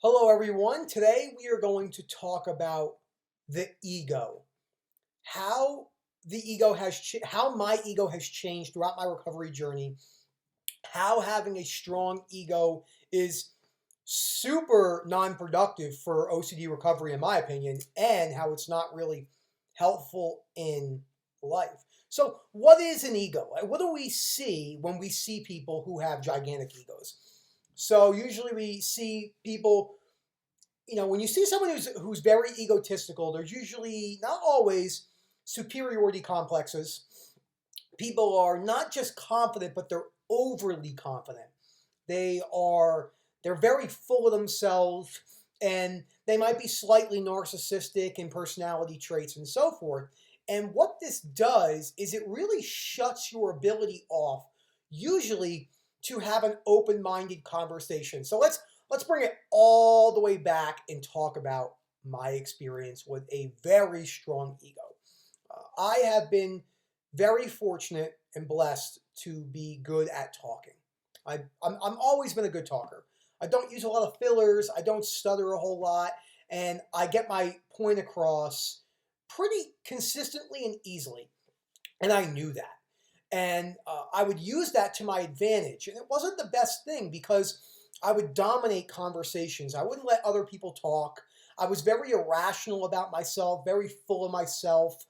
Hello, everyone. Today we are going to talk about the ego. How how my ego has changed throughout my recovery journey. How having a strong ego is super non-productive for OCD recovery, in my opinion, and how it's not really helpful in life. So, what is an ego? What do we see when we see people who have gigantic egos? So, usually we see people, when you see someone who's very egotistical, there's usually, not always, superiority complexes. People are not just confident, but they're overly confident. They're very full of themselves, and they might be slightly narcissistic in personality traits and so forth. And what this does is it really shuts your ability off, usually, to have an open-minded conversation. So let's bring it all the way back and talk about my experience with a very strong ego. I have been very fortunate and blessed to be good at talking. I'm always been a good talker. I don't use a lot of fillers. I don't stutter a whole lot, and I get my point across pretty consistently and easily. And I knew that, and I would use that to my advantage. And it wasn't the best thing because I would dominate conversations. I wouldn't let other people talk. I was very irrational about myself, very full of myself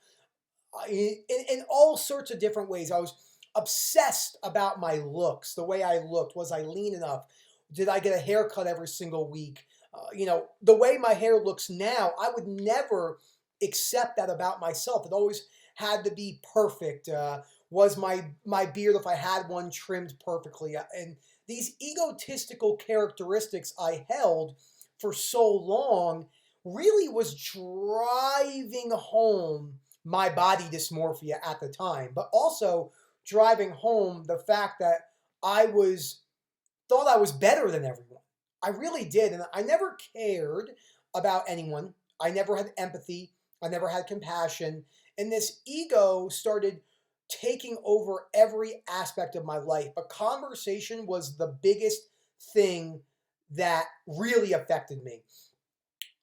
in all sorts of different ways. I was obsessed about my looks, the way I looked. Was I lean enough? Did I get a haircut every single week? The way my hair looks now, I would never accept that about myself. It always had to be perfect. Was my beard, if I had one, trimmed perfectly? And these egotistical characteristics I held for so long really was driving home my body dysmorphia at the time, but also driving home the fact that I thought I was better than everyone. I really did, and I never cared about anyone. I never had empathy. I never had compassion, and this ego started taking over every aspect of my life. But conversation was the biggest thing that really affected me.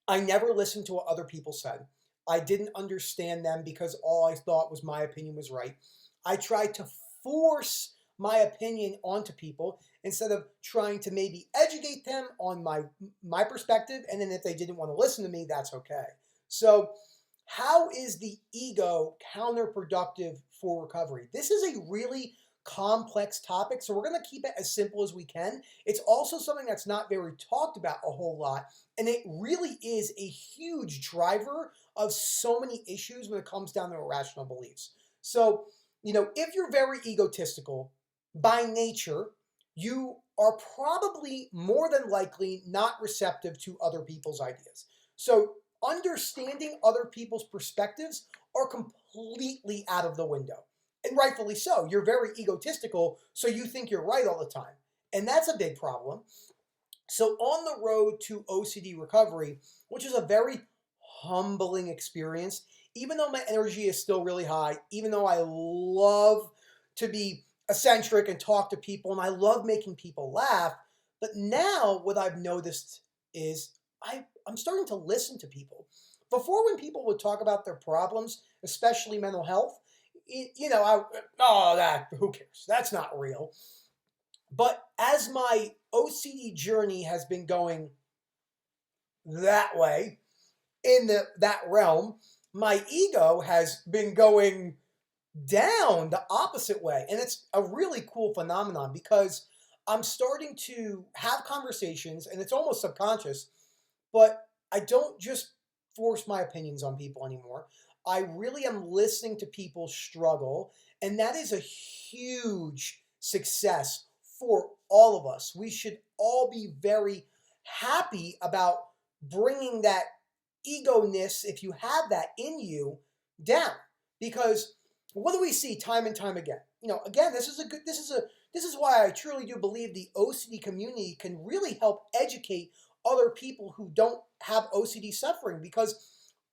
I never listened to what other people said. I didn't understand them because all I thought was my opinion was right. I tried to force my opinion onto people instead of trying to maybe educate them on my perspective, and then if they didn't want to listen to me, that's okay. So, how is the ego counterproductive for recovery? This is a really complex topic, so we're going to keep it as simple as we can. It's also something that's not very talked about a whole lot, and it really is a huge driver of so many issues when it comes down to irrational beliefs. So, if you're very egotistical by nature, you are probably more than likely not receptive to other people's ideas. So, understanding other people's perspectives are completely out of the window. And rightfully so. You're very egotistical, so you think you're right all the time. And that's a big problem. So, on the road to OCD recovery, which is a very humbling experience, even though my energy is still really high, even though I love to be eccentric and talk to people, and I love making people laugh, but now what I've noticed is I'm starting to listen to people. Before, when people would talk about their problems, especially mental health, who cares? That's not real. But as my OCD journey has been going that way, in that realm, my ego has been going down the opposite way. And it's a really cool phenomenon because I'm starting to have conversations, and it's almost subconscious, but I don't just force my opinions on people anymore. I really am listening to people struggle, and that is a huge success for all of us. We should all be very happy about bringing that ego-ness, if you have that in you, down. Because what do we see time and time again? Again, this is why I truly do believe the OCD community can really help educate other people who don't have OCD suffering, because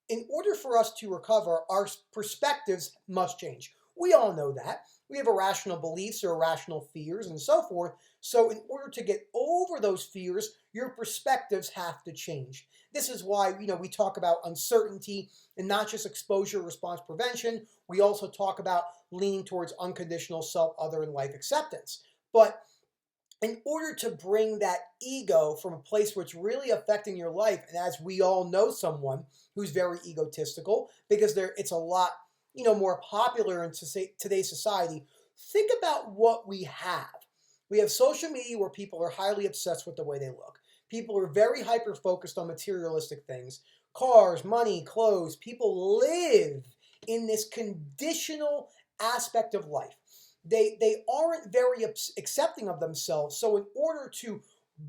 in order for us to recover, our perspectives must change. We all know that. We have irrational beliefs or irrational fears and so forth. So in order to get over those fears, your perspectives have to change. This is why, we talk about uncertainty and not just exposure response prevention. We also talk about leaning towards unconditional self, other, and life acceptance. But in order to bring that ego from a place where it's really affecting your life, and as we all know someone who's very egotistical, because it's a lot, more popular in today's society, think about what we have. We have social media where people are highly obsessed with the way they look. People are very hyper focused on materialistic things, cars, money, clothes. People live in this conditional aspect of life. They aren't very accepting of themselves. So in order to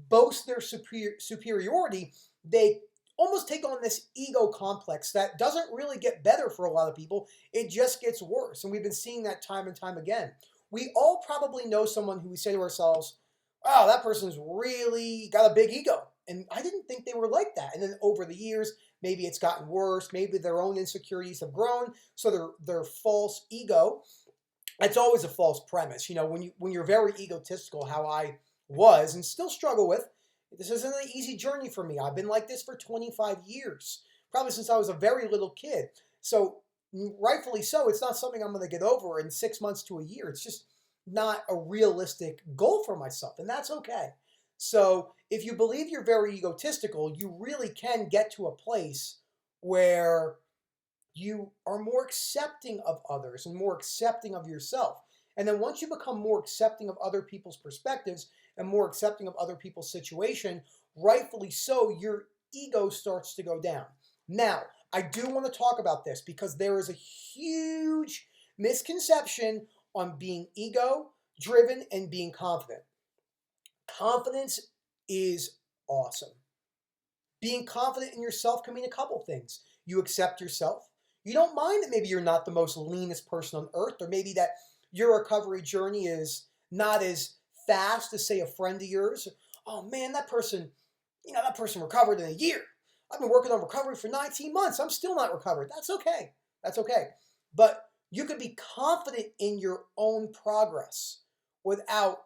boast their superiority, they almost take on this ego complex that doesn't really get better for a lot of people. It just gets worse. And we've been seeing that time and time again. We all probably know someone who we say to ourselves, wow, that person's really got a big ego. And I didn't think they were like that. And then over the years, maybe it's gotten worse. Maybe their own insecurities have grown. So their false ego, it's always a false premise. When you're very egotistical, how I was and still struggle with, this isn't an easy journey for me. I've been like this for 25 years, probably since I was a very little kid. So rightfully so, it's not something I'm going to get over in 6 months to a year. It's just not a realistic goal for myself, and that's okay. So if you believe you're very egotistical, you really can get to a place where you are more accepting of others and more accepting of yourself. And then once you become more accepting of other people's perspectives and more accepting of other people's situation, rightfully so, your ego starts to go down. Now, I do want to talk about this because there is a huge misconception on being ego driven and being confident. Confidence is awesome. Being confident in yourself can mean a couple things. You accept yourself. You don't mind that maybe you're not the most leanest person on earth, or maybe that your recovery journey is not as fast as, say, a friend of yours. Oh man, that person recovered in a year. I've been working on recovery for 19 months. I'm still not recovered. That's okay. That's okay. But you could be confident in your own progress without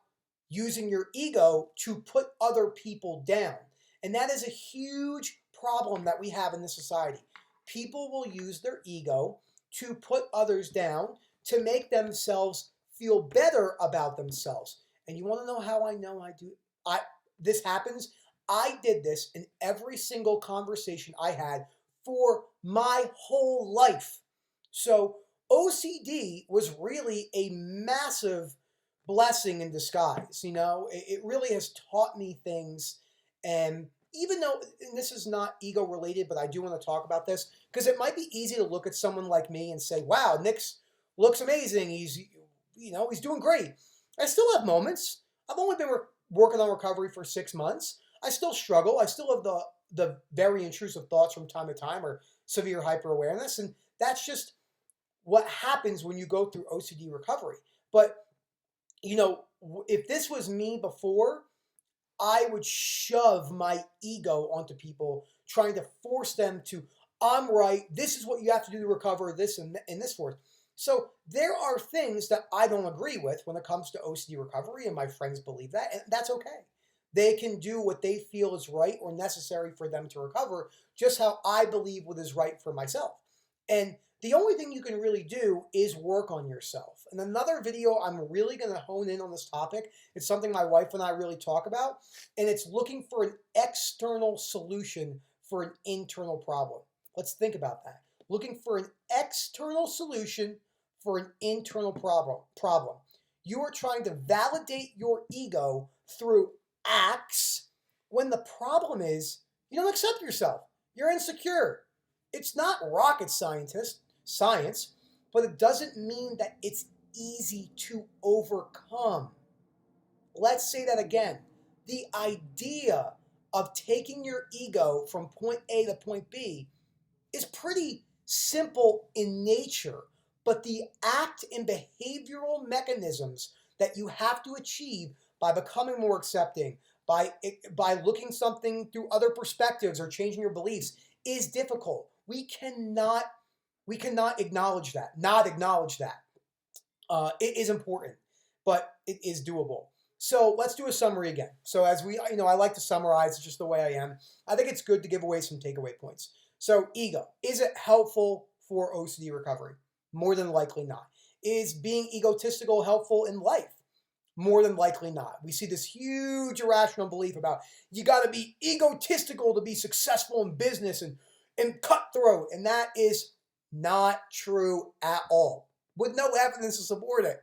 using your ego to put other people down. And that is a huge problem that we have in this society. People will use their ego to put others down to make themselves feel better about themselves. And you want to know how I know this happens? I did this in every single conversation I had for my whole life. So OCD was really a massive blessing in disguise. It really has taught me things. And even though, and this is not ego related, but I do want to talk about this because it might be easy to look at someone like me and say, wow, Nick's looks amazing. He's doing great. I still have moments. I've only been working on recovery for 6 months. I still struggle. I still have the very intrusive thoughts from time to time or severe hyper-awareness. And that's just what happens when you go through OCD recovery. But, if this was me before, I would shove my ego onto people, trying to force them to, I'm right, this is what you have to do to recover, this and this forth. So there are things that I don't agree with when it comes to OCD recovery, and my friends believe that, and that's okay. They can do what they feel is right or necessary for them to recover, just how I believe what is right for myself. And the only thing you can really do is work on yourself. In another video, I'm really going to hone in on this topic. It's something my wife and I really talk about, and it's looking for an external solution for an internal problem. Let's think about that. Looking for an external solution for an internal problem. You are trying to validate your ego through acts when the problem is you don't accept yourself. You're insecure. It's not rocket science, but it doesn't mean that it's easy to overcome. Let's say that again. The idea of taking your ego from point A to point B is pretty simple in nature, but the act and behavioral mechanisms that you have to achieve by becoming more accepting, by looking something through other perspectives or changing your beliefs is difficult. We cannot acknowledge that, not acknowledge that. it is important, but it is doable. So let's do a summary again. So as we, I like to summarize. It's just the way I am. I think it's good to give away some takeaway points. So ego, is it helpful for OCD recovery? More than likely not. Is being egotistical helpful in life? More than likely not. We see this huge irrational belief about you got to be egotistical to be successful in business and cutthroat. And that is not true at all, with no evidence to support it.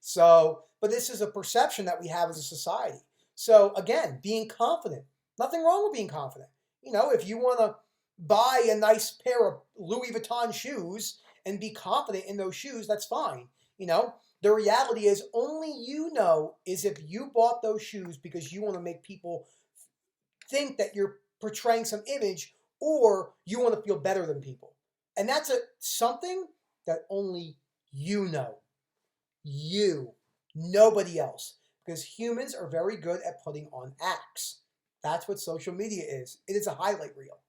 So, but this is a perception that we have as a society. So again, being confident. Nothing wrong with being confident. If you want to buy a nice pair of Louis Vuitton shoes and be confident in those shoes, that's fine. The reality is only is if you bought those shoes because you want to make people think that you're portraying some image or you want to feel better than people. And that's something that only you know. You. Nobody else. Because humans are very good at putting on acts. That's what social media is. It is a highlight reel.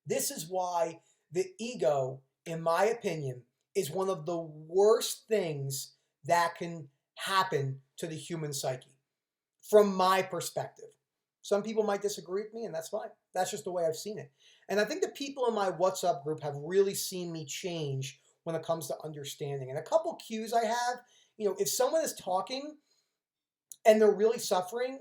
This is why the ego, in my opinion, is one of the worst things that can happen to the human psyche, from my perspective. Some people might disagree with me, and that's fine. That's just the way I've seen it. And I think the people in my WhatsApp group have really seen me change when it comes to understanding. And a couple cues I have, if someone is talking and they're really suffering,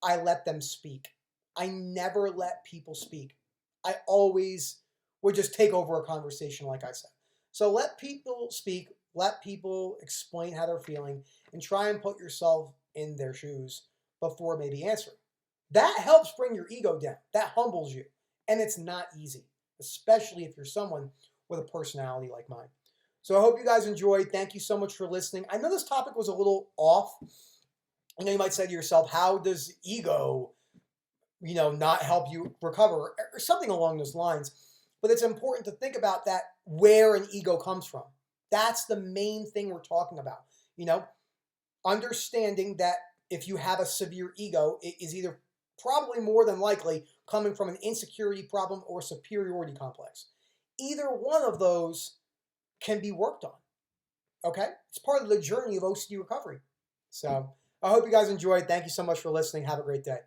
I let them speak. I never let people speak. I always would just take over a conversation, like I said. So let people speak, let people explain how they're feeling, and try and put yourself in their shoes before maybe answering. That helps bring your ego down. That humbles you. And it's not easy, especially if you're someone with a personality like mine. So I hope you guys enjoyed. Thank you so much for listening. I know this topic was a little off. You might say to yourself, how does ego, not help you recover, or something along those lines. But it's important to think about that, where an ego comes from. That's the main thing we're talking about. Understanding that if you have a severe ego, it is either probably more than likely coming from an insecurity problem or superiority complex. Either one of those can be worked on. Okay? It's part of the journey of OCD recovery. So I hope you guys enjoyed. Thank you so much for listening. Have a great day.